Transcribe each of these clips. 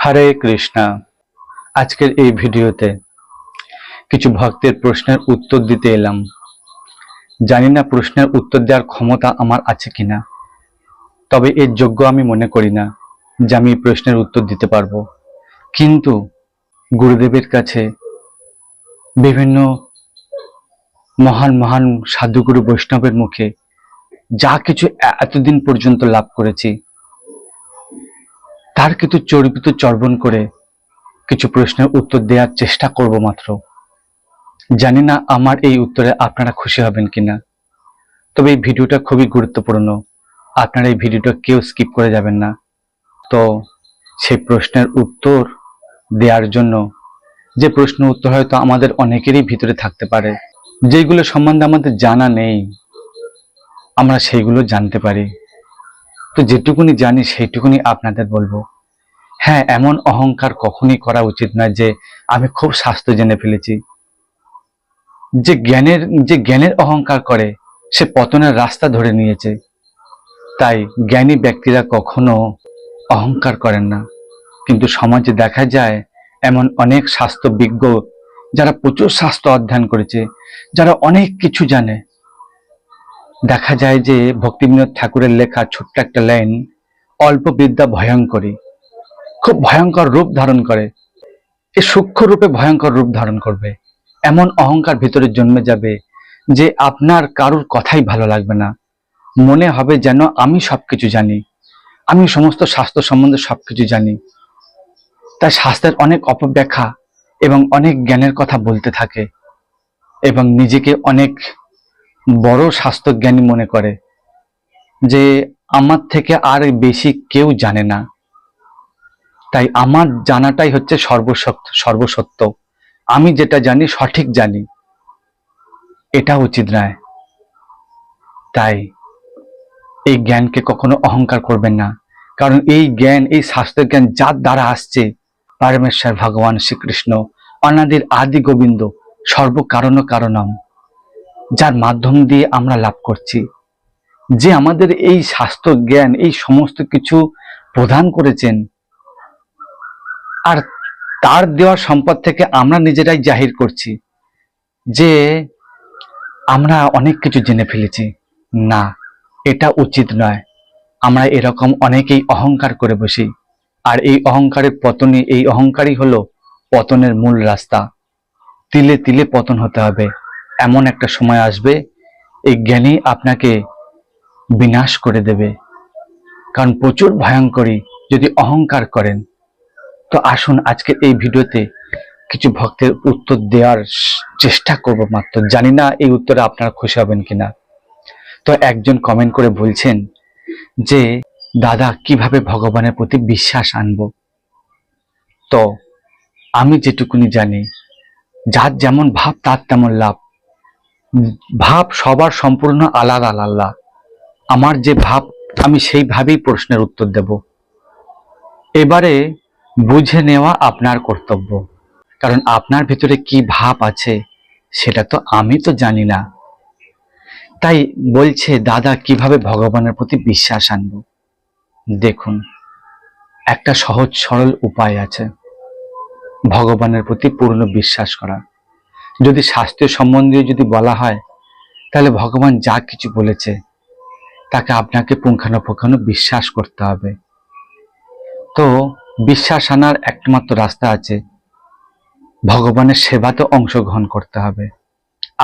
হরে কৃষ্ণা। আজকের এই ভিডিওতে কিছু ভক্তের প্রশ্নের উত্তর দিতে এলাম। জানি না প্রশ্নের উত্তর দেওয়ার ক্ষমতা আমার আছে কিনা, তবে এর যোগ্য আমি মনে করি না যে আমি এই প্রশ্নের উত্তর দিতে পারবো। কিন্তু গুরুদেবের কাছে বিভিন্ন মহান মহান সাধুগুরু বৈষ্ণবের মুখে যা কিছু এতদিন পর্যন্ত লাভ করেছি, তার কিছু চরিত্র চর্বণ করে কিছু প্রশ্নের উত্তর দেওয়ার চেষ্টা করব মাত্র। জানি না আমার এই উত্তরে আপনারা খুশি হবেন কিনা, তবে এই ভিডিওটা খুবই গুরুত্বপূর্ণ। আপনারা এই ভিডিওটা কেউ স্কিপ করে যাবেন না। তো সেই প্রশ্নের উত্তর দেওয়ার জন্য, যে প্রশ্নের উত্তর হয়তো আমাদের অনেকেরই ভিতরে থাকতে পারে, যেগুলো সম্বন্ধে আমাদের জানা নেই, আমরা সেইগুলো জানতে পারি। তো যেটুকুনি জানি সেইটুকুনি আপনাদের বলবো। হ্যাঁ, এমন অহংকার কখনই করা উচিত নয় যে আমি খুব শাস্ত্র জেনে ফেলেছি। যে জ্ঞানের অহংকার করে সে পতনের রাস্তা ধরে নিয়েছে। তাই জ্ঞানী ব্যক্তিরা কখনো অহংকার করেন না। কিন্তু সমাজে দেখা যায় এমন অনেক শাস্ত্রবিজ্ঞ, যারা প্রচুর শাস্ত্র অধ্যয়ন করেছে, যারা অনেক কিছু জানে, দেখা যায় যে ভক্তিবিনোদ ঠাকুরের লেখা ছোট্ট একটা লাইন, অল্প বিদ্যা ভয়ঙ্করী, খুব ভয়ঙ্কর রূপ ধারণ করে। এই সূক্ষ্ম রূপে ভয়ঙ্কর রূপ ধারণ করবে, এমন অহংকার ভিতরে জন্মে যাবে যে আপনার কারুর কথাই ভালো লাগবে না। মনে হবে যেন আমি সবকিছু জানি, আমি সমস্ত শাস্ত্র সম্বন্ধে সবকিছু জানি। তাই শাস্ত্রের অনেক অপব্যাখ্যা এবং অনেক জ্ঞানের কথা বলতে থাকে এবং নিজেকে অনেক বড় শাস্ত্রজ্ঞানী মনে করে যে আমার থেকে আর বেশি কেউ জানে না। তাই আমার জানাটাই হচ্ছে সর্বসত্য। আমি যেটা জানি সঠিক জানি, এটা উচিত নয়। তাই এই জ্ঞানকে কখনো অহংকার করবেন না, কারণ এই জ্ঞান, এই শাস্ত্রের জ্ঞান যার দ্বারা আসছে, পরমেশ্বর ভগবান শ্রীকৃষ্ণ, অনাদির আদি গোবিন্দ, সর্বকারণ কারণম, যার মাধ্যম দিয়ে আমরা লাভ করছি, যে আমাদের এই শাস্ত্র জ্ঞান, এই সমস্ত কিছু প্রদান করেছেন। আর তার দেওয়া সম্পদ থেকে আমরা নিজেরাই জাহির করছি যে আমরা অনেক কিছু জেনে ফেলেছি। না, এটা উচিত নয়। আমরা এরকম অনেকেই অহংকার করে বসি, আর এই অহংকারের পতনে, এই অহংকারই হলো পতনের মূল রাস্তা। তিলে তিলে পতন হতে হবে। এমন একটা সময় আসবে এই জ্ঞানই আপনাকে বিনাশ করে দেবে, কারণ প্রচুর ভয়ঙ্করী যদি অহংকার করেন। তো আসুন আজকের এই ভিডিওতে কিছু ভক্তের উত্তর দেওয়ার চেষ্টা করব মাত্র। জানি না এই উত্তরে আপনারা খুশি হবেন কিনা। তো একজন কমেন্ট করে বলছেন যে দাদা, কিভাবে ভগবানের প্রতি বিশ্বাস আনবো? তো আমি যেটুকুনি জানি, যার যেমন ভাব তার তেমন লাভ। ভাব সবার সম্পূর্ণ আলাদা আলাদা। আমার যে ভাব, আমি সেইভাবেই প্রশ্নের উত্তর দেব। এবারে বুঝে নেওয়া আপনার কর্তব্য, কারণ আপনার ভিতরে কি ভাব আছে সেটা তো আমি তো জানি না। তাই বলছে দাদা, কিভাবে ভগবানের প্রতি বিশ্বাস আনবো? দেখুন, একটা সহজ সরল উপায় আছে ভগবানের প্রতি পূর্ণ বিশ্বাস করা। যদি শাস্ত্রীয় সম্বন্ধে যদি বলা হয়, তাহলে ভগবান যা কিছু বলেছে তাকে আপনাকে পুঙ্খানুপুঙ্খানু বিশ্বাস করতে হবে। তো বিশ্বাস আনার একমাত্র রাস্তা আছে, ভগবানের সেবাতে অংশগ্রহণ করতে হবে।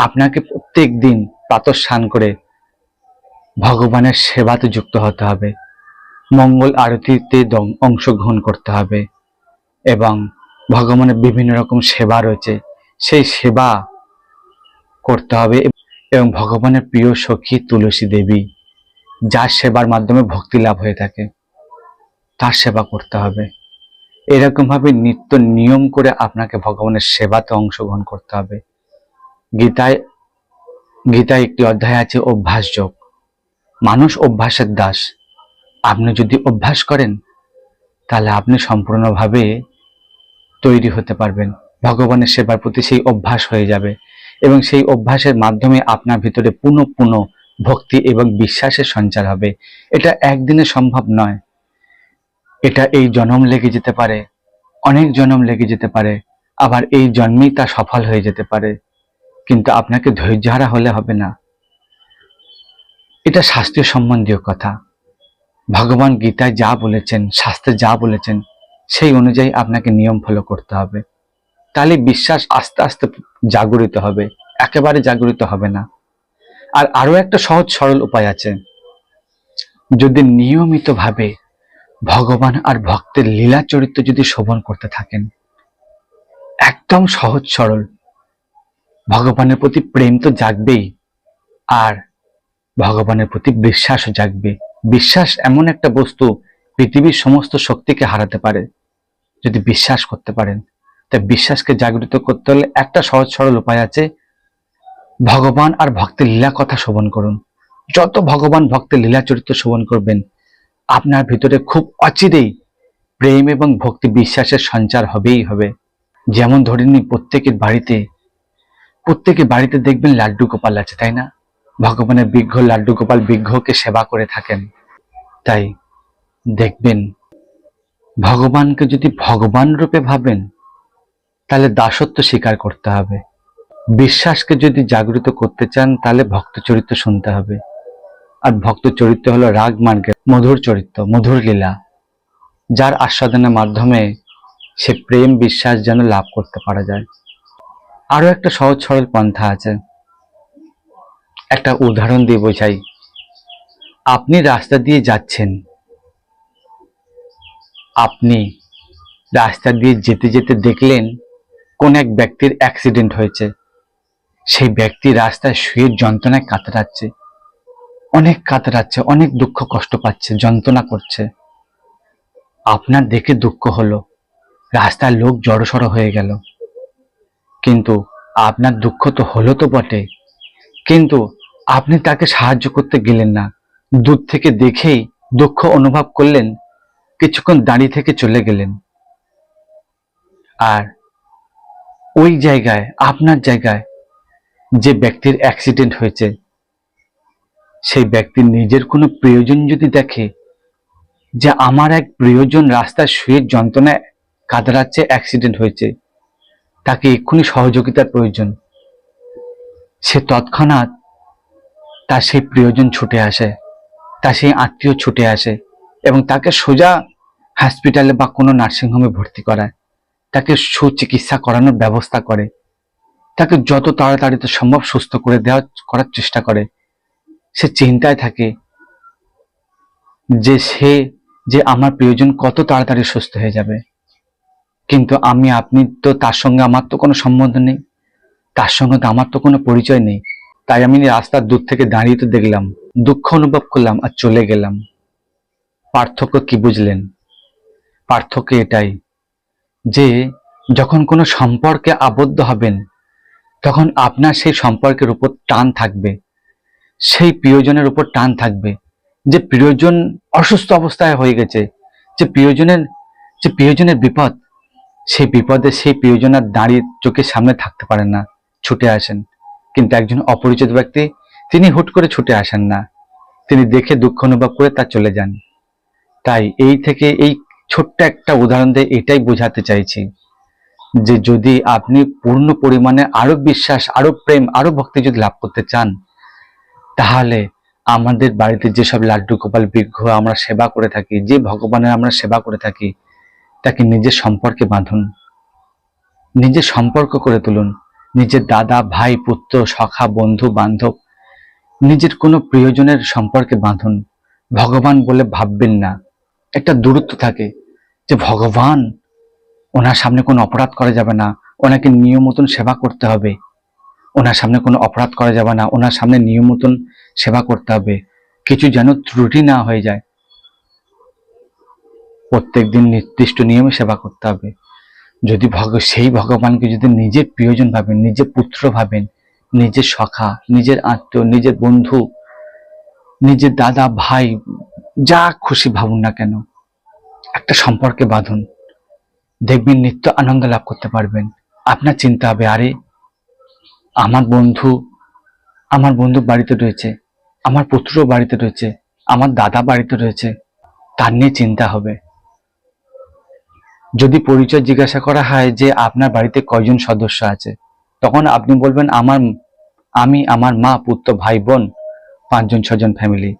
আপনাকে প্রত্যেক দিন প্রাতঃস্নান করে ভগবানের সেবাতে যুক্ত হতে হবে, মঙ্গল আরতিতে অংশগ্রহণ করতে হবে, এবং ভগবানের বিভিন্ন রকম সেবা রয়েছে, সেই সেবা করতে হবে। এবং ভগবানের প্রিয় সখী তুলসী দেবী, যার সেবার মাধ্যমে ভক্তি লাভ হয়ে থাকে, তার সেবা করতে হবে। এরকম ভাবে নিত্য নিয়ম করে আপনাকে ভগবানের সেবাতে অংশগ্রহণ করতে হবে। গীতায় একটি অধ্যায় আছে অভ্যাস যোগ। মানুষ অভ্যাসের দাস। আপনি যদি অভ্যাস করেন, তাহলে আপনি সম্পূর্ণভাবে তৈরি হতে পারবেন। ভগবানের সেবার প্রতি সেই অভ্যাস হয়ে যাবে, এবং সেই অভ্যাসের মাধ্যমে আপনার ভিতরে পুনঃ পুনঃ ভক্তি এবং বিশ্বাসের সঞ্চার হবে। এটা একদিনে সম্ভব নয়। এটা এই জন্ম লেগে যেতে পারে, অনেক জন্ম লেগে যেতে পারে, আবার এই জন্মেই তা সফল হয়ে যেতে পারে, কিন্তু আপনাকে ধৈর্যহারা হলে হবে না। এটা শাস্ত্রীয় সম্বন্ধীয় কথা। ভগবান গীতায় যা বলেছেন, শাস্ত্রে যা বলেছেন, সেই অনুযায়ী আপনাকে নিয়ম ফলো করতে হবে। তাহলে বিশ্বাস আস্তে আস্তে জাগরিত হবে, একেবারে জাগরিত হবে না। আর আরো একটা সহজ সরল উপায় আছে। যদি নিয়মিতভাবে ভগবান আর ভক্তের লীলা চরিত্র যদি শ্রবণ করতে থাকেন, একদম সহজ সরল, ভগবানের প্রতি প্রেম তো জাগবেই, আর ভগবানের প্রতি বিশ্বাসও জাগবে। বিশ্বাস এমন একটা বস্তু, পৃথিবীর সমস্ত শক্তিকে হারাতে পারে যদি বিশ্বাস করতে পারেন। তাই বিশ্বাসকে জাগরিত করতে হলে একটা সহজ সরল উপায় আছে। ভগবান আর ভক্তের লীলা কথা শ্রবণ করুন। যত ভগবান ভক্তের লীলা চরিত্র শ্রবণ করবেন, আপনার ভিতরে খুব অচিরেই প্রেম এবং ভক্তি বিশ্বাসের সঞ্চার হবেই হবে। যেমন ধরে নিন, প্রত্যেকের বাড়িতে দেখবেন লাড্ডু গোপাল আছে, তাই না? ভগবানের বিগ্রহ, লাড্ডু গোপাল বিগ্রহকে সেবা করে থাকেন। তাই দেখবেন, ভগবানকে যদি ভগবান রূপে ভাবেন, তাহলে দাসত্ব স্বীকার করতে হবে। বিশ্বাসকে যদি জাগরিত করতে চান, তাহলে ভক্ত চরিত্র শুনতে হবে। আর ভক্ত চরিত্র হলো রাগ মার্গের মধুর চরিত্র, মধুর লীলা, যার আস্বাদনের মাধ্যমে সে প্রেম বিশ্বাস যেন লাভ করতে পারা যায়। আরো একটা সহজ সরল পন্থা আছে, একটা উদাহরণ দিয়ে বোঝাই। আপনি রাস্তা দিয়ে যাচ্ছেন, আপনি রাস্তা দিয়ে যেতে যেতে দেখলেন কোন এক ব্যক্তির অ্যাক্সিডেন্ট হয়েছে। সেই ব্যক্তি রাস্তায় শুয়ে যন্ত্রণায় কাতরাচ্ছে, অনেক দুঃখ কষ্ট পাচ্ছে, যন্ত্রণা করছে। আপনার দেখে দুঃখ হলো, রাস্তায় লোক জড়সড় হয়ে গেল, কিন্তু আপনার দুঃখ তো হলো তো বটে, কিন্তু আপনি তাকে সাহায্য করতে গেলেন না। দূর থেকে দেখেই দুঃখ অনুভব করলেন, কিছুক্ষণ দাঁড়িয়ে থেকে চলে গেলেন। আর ওই জায়গায়, আপনার জায়গায় যে ব্যক্তির অ্যাক্সিডেন্ট হয়েছে, সেই ব্যক্তির নিজের কোনো প্রয়োজন যদি দেখে যে আমার এক প্রিয়জন রাস্তায় শুয়ে যন্ত্রণায় কাতরাচ্ছে, অ্যাক্সিডেন্ট হয়েছে, তাকে এক্ষুনি সহযোগিতার প্রয়োজন, সে তৎক্ষণাৎ তার সেই প্রিয়জন ছুটে আসে, তার সেই আত্মীয় ছুটে আসে এবং তাকে সোজা হসপিটালে বা কোনো নার্সিংহোমে ভর্তি করায়, তাকে সুচিকিৎসা করানোর ব্যবস্থা করে, তাকে যত তাড়াতাড়ি সম্ভব সুস্থ করে করার চেষ্টা করে। সে চিন্তায় থাকে যে আমার প্রিয়জন কত তাড়াতাড়ি সুস্থ হয়ে যাবে, কিন্তু আপনি তো তার সঙ্গে আমার তো কোনো সম্বন্ধ নেই, তার সঙ্গে তো আমার তো কোনো পরিচয় নেই। তাই আমি রাস্তার দূর থেকে দাঁড়িয়ে তো দেখলাম, দুঃখ অনুভব করলাম আর চলে গেলাম। পার্থক্য কি বুঝলেন? পার্থক্য এটাই যে যখন কোনো সম্পর্কে আবদ্ধ হবেন, তখন আপনার সেই সম্পর্কের উপর টান থাকবে, সেই প্রিয়জনের উপর টান থাকবে। যে প্রিয়জন অসুস্থ অবস্থায় হয়ে গেছে, যে প্রিয়জনের বিপদ, সেই বিপদে সেই প্রিয়জন আর দাঁড়িয়ে চোখের সামনে থাকতে পারেন না, ছুটে আসেন। কিন্তু একজন অপরিচিত ব্যক্তি, তিনি হুট করে ছুটে আসেন না, তিনি দেখে দুঃখ অনুভব করে তা চলে যান। তাই এই ছোট্ট একটা উদাহরণ দিয়ে এটাই বোঝাতে চাইছি যে যদি আপনি পূর্ণ পরিমাণে আরো বিশ্বাস, আরো প্রেম, আরো ভক্তি যদি লাভ করতে চান, তাহলে আমাদের বাড়িতে যেসব লাড্ডু গোপাল বিগ্রহ আমরা সেবা করে থাকি, যে ভগবানের আমরা সেবা করে থাকি, তাকে নিজের সম্পর্কে বাঁধুন, নিজের সম্পর্ক করে তুলুন। নিজের দাদা, ভাই, পুত্র, সখা, বন্ধু, বান্ধব, নিজের কোনো প্রিয়জনের সম্পর্কে বাঁধুন। ভগবান বলে ভাববেন না, একটা দূরত্ব থাকে যে ভগবান, ওনার সামনে কোনো অপরাধ করা যাবে না, ওনাকে নিয়ম মতন সেবা করতে হবে, ওনার সামনে কোনো অপরাধ করা যাবে না, ওনার সামনে নিয়ম মতন সেবা করতে হবে, কিছু যেন ত্রুটি না হয়ে যায়, প্রত্যেকদিন নির্দিষ্ট নিয়মে সেবা করতে হবে। যদি সেই ভগবানকে যদি নিজের প্রিয়জন ভাবেন, নিজের পুত্র ভাবেন, নিজের সখা, নিজের আত্মীয়, নিজের বন্ধু, নিজের দাদা, ভাই, যা খুশি ভাবুন না কেন, একটা সম্পর্কে বাঁধুন, দেখবেন নিত্য আনন্দ লাভ করতে পারবেন। আপনার চিন্তা হবে, আরে আমার বন্ধু বাড়িতে রয়েছে, আমার পুত্র বাড়িতে রয়েছে, আমার দাদা বাড়িতে রয়েছে, তার নিয়ে চিন্তা হবে। যদি পরিচয় জিজ্ঞাসা করা হয় যে আপনার বাড়িতে কয়জন সদস্য আছে, তখন আপনি বলবেন আমি, আমার মা, পুত্র, ভাই, বোন, 5-6জন ফ্যামিলি।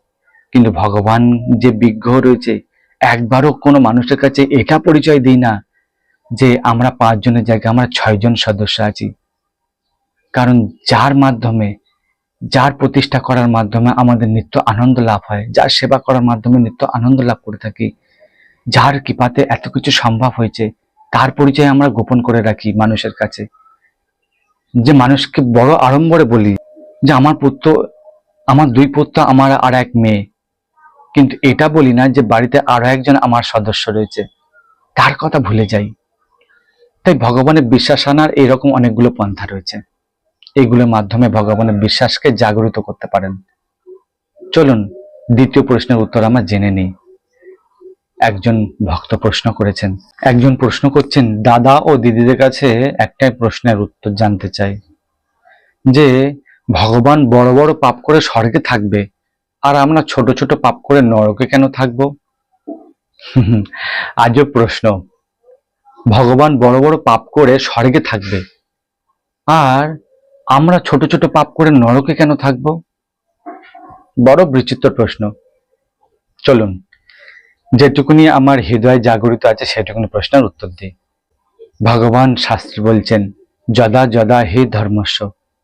কিন্তু ভগবান যে বিজ্ঞ রয়েছে, একবারও কোনো মানুষের কাছে এটা পরিচয় দিই না যে আমরা 5জনের জায়গায় আমরা 6জন সদস্য আছি। কারণ যার মাধ্যমে, যার প্রতিষ্ঠা করার মাধ্যমে আমাদের নিত্য আনন্দ লাভ হয়, যার সেবা করার মাধ্যমে নিত্য আনন্দ লাভ করে থাকি, যার কৃপাতে এত কিছু সম্ভব হয়েছে, তার পরিচয় আমরা গোপন করে রাখি মানুষের কাছে। যে মানুষকে বড় আড়ম্বরে বলি যে আমার 2 পুত্র, আমার আর 1 মেয়ে, কিন্তু এটা বলি না যে বাড়িতে আরো একজন আমার সদস্য রয়েছে, তার কথা ভুলে যাই। তাই ভগবানের বিশ্বাস আনার এরকম অনেকগুলো পন্থা রয়েছে, এইগুলোর মাধ্যমে ভগবানের বিশ্বাসকে জাগরিত করতে পারেন। চলুন দ্বিতীয় প্রশ্নের উত্তর আমরা জেনে নিই। একজন ভক্ত প্রশ্ন করেছেন, একজন প্রশ্ন করছেন, দাদা ও দিদিদের কাছে একটাই প্রশ্নের উত্তর জানতে চাই যে ভগবান বড় বড় পাপ করে স্বর্গে থাকবে, আর আমরা ছোট ছোট পাপ করে নরকে কেন থাকবো? আজও প্রশ্ন, ভগবান বড় বড় পাপ করে স্বর্গে থাকবে, আর আমরা ছোট ছোট পাপ করে নরকে কেন থাকবো? বড় বিচিত্র প্রশ্ন। চলুন যেটুকুনি আমার হৃদয়ে জাগরিত আছে সেটুকুনি প্রশ্নের উত্তর দিই। ভগবান শাস্ত্রে বলছেন, যদা যদা হে ধর্মস্য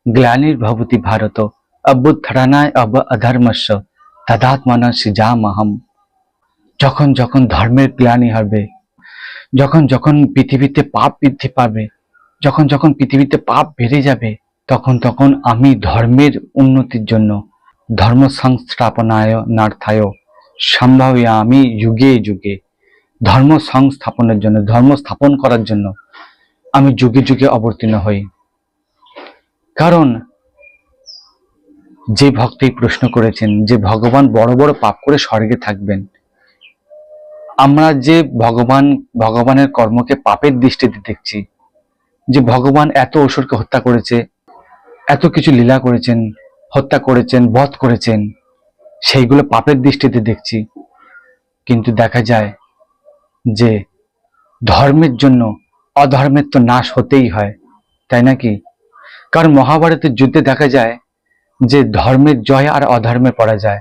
গ্লানির্ভবতি ভারত অভ্যুত্থানায় অধর্মস্য তদাত্মনা সৃজাম্যহম। যখন যখন ধর্মের গ্লানি হবে, যখন যখন পৃথিবীতে পাপ বৃদ্ধি পাবে, যখন যখন পৃথিবীতে পাপ বেড়ে যাবে, তখন তখন আমি ধর্মের উন্নতির জন্য, ধর্ম সংস্থাপনায় নার্থায় সম্ভাব্যামি যুগে যুগে, ধর্ম সংস্থাপনের জন্য, ধর্ম স্থাপন করার জন্য আমি যুগে যুগে অবতীর্ণ হই। কারণ যে ভক্তি প্রশ্ন করেছেন যে ভগবান বড় বড় পাপ করে স্বর্গে থাকবেন, আমরা যে ভগবানের কর্মকে পাপের দৃষ্টিতে দেখছি, যে ভগবান এত অসুরকে হত্যা করেছে, এত কিছু লীলা করেছেন, হত্যা করেছেন, বধ করেছেন, সেইগুলো পাপের দৃষ্টিতে দেখছি। কিন্তু দেখা যায় যে ধর্মের জন্য অধর্মের তো নাশ হতেই হয়, তাই নাকি? কারণ মহাভারতের যুদ্ধে দেখা যায় যে ধর্মের জয় আর অধর্মের পরাজয়।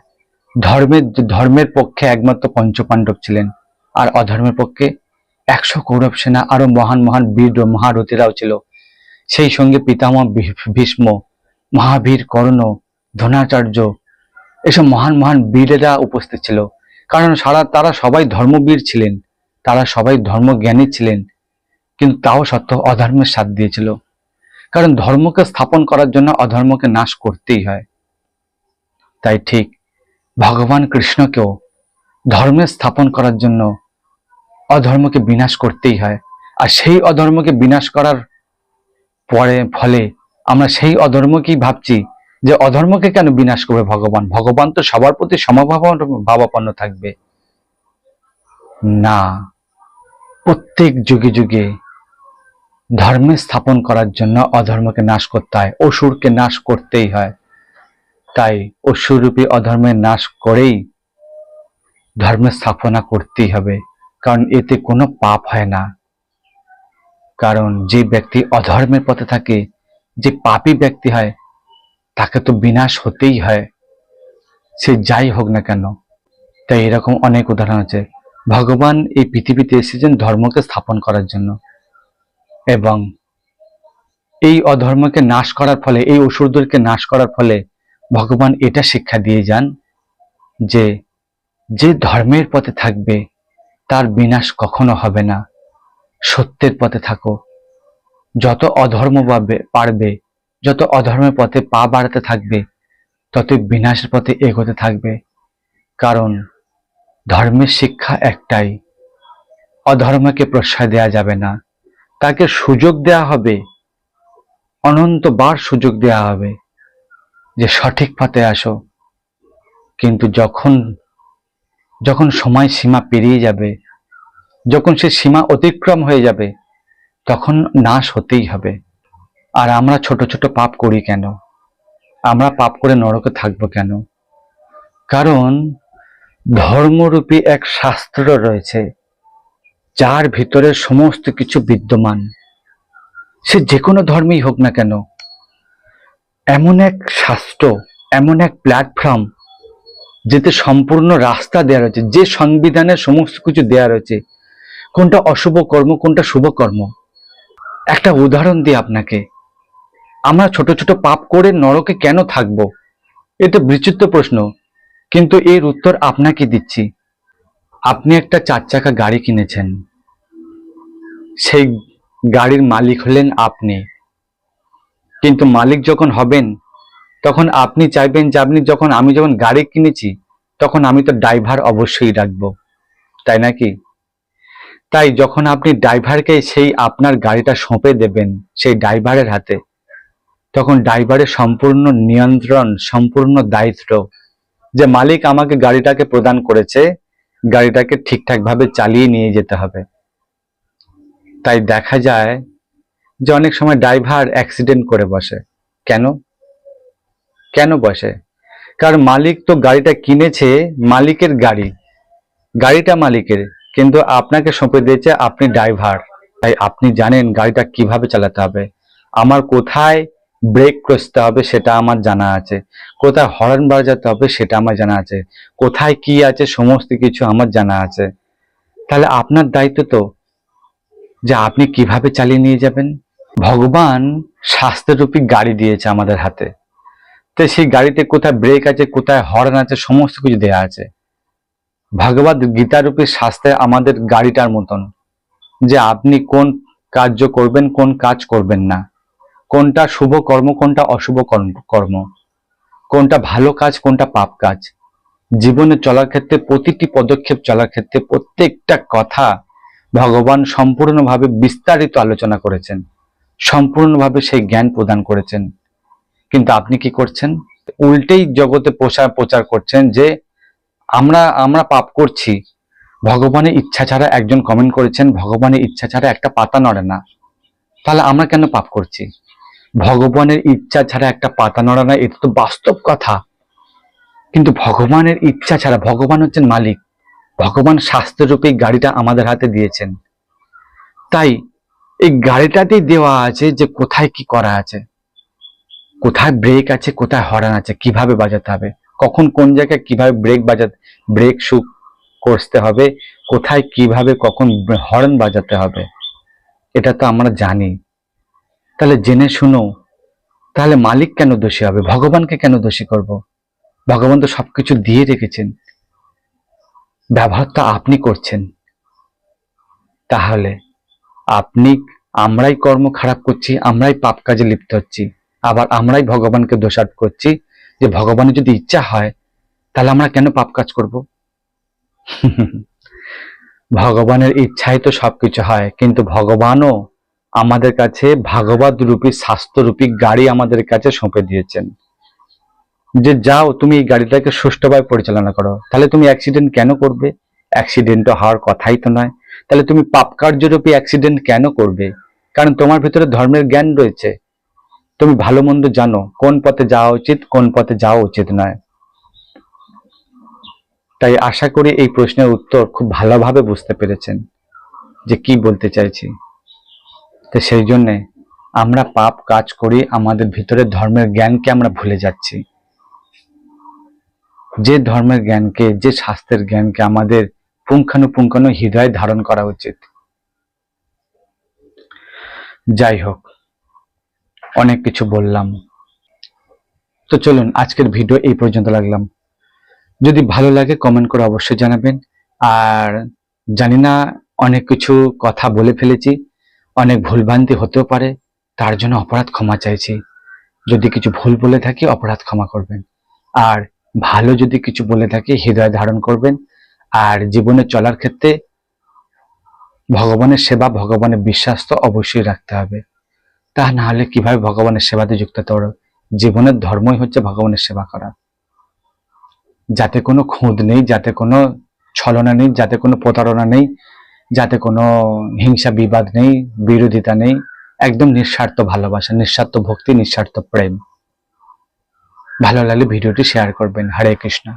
ধর্মের পক্ষে একমাত্র পঞ্চপাণ্ডব ছিলেন, আর অধর্মের পক্ষে 100 কৌরব সেনা, আরো মহান মহান বীর মহারথীরাও ছিল। সেই সঙ্গে পিতামহ ভীষ্ম, মহাবীর কর্ণ, দ্রোণাচার্য, এসব মহান মহান বীরেরা উপস্থিত ছিল। কারণ তারা সবাই ধর্মবীর ছিলেন, তারা সবাই ধর্মজ্ঞানী ছিলেন, কিন্তু তাও সত্ত্বেও অধর্মের সাথ দিয়েছিল। কারণ ধর্মকে স্থাপন করার জন্য অধর্মকে নাশ করতেই হয়। তাই ঠিক ভগবান কৃষ্ণকেও ধর্মের স্থাপন করার জন্য অধর্মকে বিনাশ করতেই হয়। আর সেই অধর্মকে বিনাশ করার ফলে আমরা সেই অধর্মকেই ভাবছি যে অধর্মকে কেন বিনাশ করবে ভগবান, ভগবান তো সবার প্রতি সমভাবাপন্ন থাকবে। না, প্রত্যেক যুগে যুগে ধর্মের স্থাপন করার জন্য অধর্মকে নাশ করতে হয়, অসুরকে নাশ করতেই হয়। তাই অসুররূপী অধর্মের নাশ করেই ধর্মের স্থাপনা করতেই হবে, কারণ এতে কোনো পাপ হয় না। কারণ যে ব্যক্তি অধর্মের পথে থাকে, যে পাপী ব্যক্তি হয়, তাকে তো বিনাশ হতেই হয়, সে যাই হোক না কেন। তাই এরকম অনেক উদাহরণ আছে। ভগবান এই পৃথিবীতে এসেছেন ধর্মকে স্থাপন করার জন্য, এবং এই অধর্মকে নাশ করার ফলে, এই অসুরদেরকে নাশ করার ফলে ভগবান এটা শিক্ষা দিয়ে যান যে যে ধর্মের পথে থাকবে তার বিনাশ কখনো হবে না। সত্যের পথে থাকো, যত অধর্ম পারবে, যত অধর্মের পথে পা বাড়াতে থাকবে, তত বিনাশের পথে এগোতে থাকবে। কারণ ধর্মের শিক্ষা একটাই, অধর্মকে প্রশ্রয় দেওয়া যাবে না, তাকে সুযোগ দেওয়া হবে, অনন্তবার সুযোগ দেওয়া হবে যে সঠিক পথে আসো। কিন্তু যখন যখন সময় সীমা পেরিয়ে যাবে, যখন সে সীমা অতিক্রম হয়ে যাবে, তখন নাশ হতেই হবে। আর আমরা ছোট ছোট পাপ করি কেন? আমরা পাপ করে নরকে থাকবো কেন? কারণ ধর্মরূপী এক শাস্ত্র রয়েছে, যার ভিতরে সমস্ত কিছু বিদ্যমান, সে যে কোনো ধর্মেই হোক না কেন, এমন এক শাস্ত্র, এমন এক প্ল্যাটফর্ম যেতে সম্পূর্ণ রাস্তা দেওয়া রয়েছে, যে সংবিধানে সমস্ত কিছু দেওয়া রয়েছে, কোনটা অশুভ কর্ম কোনটা শুভ কর্ম। একটা উদাহরণ দিই আপনাকে, আমরা ছোট ছোট পাপ করে নরকে কেন থাকবো? এটা বিচিত্র প্রশ্ন, কিন্তু এর উত্তর আপনাকে দিচ্ছি। আপনি একটা 4 চাকা গাড়ি কিনেছেন, সেই গাড়ির মালিক হলেন আপনি, কিন্তু মালিক যখন হবেন তখন আপনি চাইবেন যে আমি যখন গাড়ি কিনেছি তখন আমি তো ড্রাইভার অবশ্যই রাখবো, তাই নাকি? তাই যখন আপনি ড্রাইভারকে সেই আপনার গাড়িটা সঁপে দেবেন সেই ড্রাইভারের হাতে, তখন ড্রাইভারের সম্পূর্ণ নিয়ন্ত্রণ, সম্পূর্ণ দায়িত্ব, যে মালিক আমাকে গাড়িটাকে প্রদান করেছে, গাড়িটাকে ঠিকঠাক ভাবে চালিয়ে নিয়ে যেতে হবে। তাই দেখা যায় যে অনেক সময় ড্রাইভার অ্যাক্সিডেন্ট করে বসে। কেন কেন বসে? কারণ মালিক তো গাড়িটা কিনেছে, মালিকের গাড়ি, গাড়িটা মালিকের, কিন্তু আপনাকে সঁপে দিয়েছে আপনি ড্রাইভার। তাই আপনি জানেন গাড়িটা কিভাবে চালাতে হবে। আমার কোথায় ব্রেক কষতে হবে সেটা আমার জানা আছে, কোথায় হর্ন বাজাতে হবে সেটা আমার জানা আছে, কোথায় কি আছে সমস্ত কিছু আমার জানা আছে। তাহলে আপনার দায়িত্ব তো যে আপনি কিভাবে চালিয়ে নিয়ে যাবেন। ভগবান স্বাস্থ্যরূপী গাড়ি দিয়েছে আমাদের হাতে, তো সেই গাড়িতে কোথায় ব্রেক আছে, কোথায় হর্ন আছে, সমস্ত কিছু দেয়া আছে। ভগবদ গীতারূপী শাস্ত্রে আমাদের গাড়িটার মতন, যে আপনি কোন কার্য করবেন কোন কাজ করবেন না, কোনটা শুভ কর্ম কোনটা অশুভ কর্ম, কোনটা ভালো কাজ কোনটা পাপ কাজ। জীবনে চলার ক্ষেত্রে প্রতিটি পদক্ষেপ চলার ক্ষেত্রে প্রত্যেকটা কথা ভগবান সম্পূর্ণভাবে বিস্তারিত আলোচনা করেছেন, সম্পূর্ণভাবে সেই জ্ঞান প্রদান করেছেন। কিন্তু আপনি কি করছেন? উল্টেই জগতে প্রচার করছেন যে আমরা পাপ করছি। ভগবানের ইচ্ছা ছাড়া, একজন কমেন্ট করেছেন, ভগবানের ইচ্ছা ছাড়া একটা পাতা নড়ে না। তাহলে আমরা কেন পাপ করছি? ভগবানের ইচ্ছা ছাড়া একটা পাতা নড়ে না, এটা তো বাস্তব কথা। কিন্তু ভগবানের ইচ্ছা ছাড়া, ভগবান হচ্ছেন মালিক, ভগবান স্বাস্থ্যরূপী গাড়িটা আমাদের হাতে দিয়েছেন। তাই এই গাড়িটাতেই দেওয়া আছে যে কোথায় কি করা আছে, কোথায় ব্রেক আছে, কোথায় হর্ন আছে, কিভাবে বাজাতে হবে, কখন কোন জায়গায় কিভাবে ব্রেক শু করতে হবে, কোথায় কিভাবে কখন হর্ন বাজাতে হবে, এটা তো আমরা জানি। তাহলে জেনে শুনো, তাহলে মালিক কেন দোষী হবে? ভগবানকে কেন দোষী করব? ভগবান তো সবকিছু দিয়ে রেখেছেন, ব্যবহার তো আপনি করছেন। তাহলে আমরাই কর্ম খারাপ করছি, আমরাই পাপ কাজে লিপ্ত হচ্ছি, আবার আমরাই ভগবানকে দোষারোপ করছি যে ভগবানের যদি ইচ্ছা হয় তাহলে আমরা কেন পাপ কাজ করব? ভগবানের ইচ্ছাই তো সবকিছু হয়, কিন্তু ভগবানও আমাদের কাছে ভাগবত রূপী স্বাস্থ্যরূপী গাড়ি আমাদের কাছে সঁপে দিয়েছেন, যে যাও তুমি এই গাড়িটাকে সুষ্ঠুভাবে পরিচালনা করো। তাহলে তুমি অ্যাক্সিডেন্ট কেন করবে? অ্যাক্সিডেন্ট হওয়ার কথাই তো নয়। তাহলে তুমি পাপ কার্যরূপী অ্যাক্সিডেন্ট কেন করবে? কারণ তোমার ভিতরে ধর্মের জ্ঞান রয়েছে, তুমি ভালো মন্দ জানো, কোন পথে যাওয়া উচিত কোন পথে যাওয়া উচিত নয়। তাই আশা করি এই প্রশ্নের উত্তর খুব ভালোভাবে বুঝতে পেরেছেন যে কি বলতে চাইছি। তো সেই জন্যে আমরা পাপ কাজ করি, আমাদের ভিতরে ধর্মের জ্ঞানকে আমরা ভুলে যাচ্ছি। যে ধর্মের জ্ঞানকে, যে শাস্ত্রের জ্ঞানকে আমাদের পুঙ্খানুপুঙ্খানু হৃদয়ে ধারণ করা উচিত। যাই হোক, অনেক কিছু বললাম, তো চলুন আজকের ভিডিও এই পর্যন্ত রাখলাম। যদি ভালো লাগে কমেন্ট করে অবশ্যই জানাবেন। আর জানি না, অনেক কিছু কথা বলে ফেলেছি, অনেক ভুলভ্রান্তি হতেও পারে, তার জন্য অপরাধ ক্ষমা চাইছি। যদি কিছু ভুল বলে থাকি অপরাধ ক্ষমা করবেন, আর ভালো যদি কিছু বলে থাকি হৃদয়ে ধারণ করবেন। আর জীবনে চলার ক্ষেত্রে ভগবানের সেবা, ভগবানের বিশ্বাস তো অবশ্যই রাখতে হবে, তা না হলে কিভাবে ভগবানের সেবাতে যুক্ত হতে পারো? জীবনের ধর্মই হচ্ছে ভগবানের সেবা করা, যাতে কোনো খুঁত নেই, যাতে কোনো ছলনা নেই, যাতে কোনো প্রতারণা নেই, যাতে কোনো হিংসা বিবাদ নেই, বিরোধিতা নেই, একদম নিঃস্বার্থ ভালোবাসা, নিঃস্বার্থ ভক্তি, নিঃস্বার্থ প্রেম। ভালো লাগলে ভিডিওটি শেয়ার করবেন। হরে কৃষ্ণ।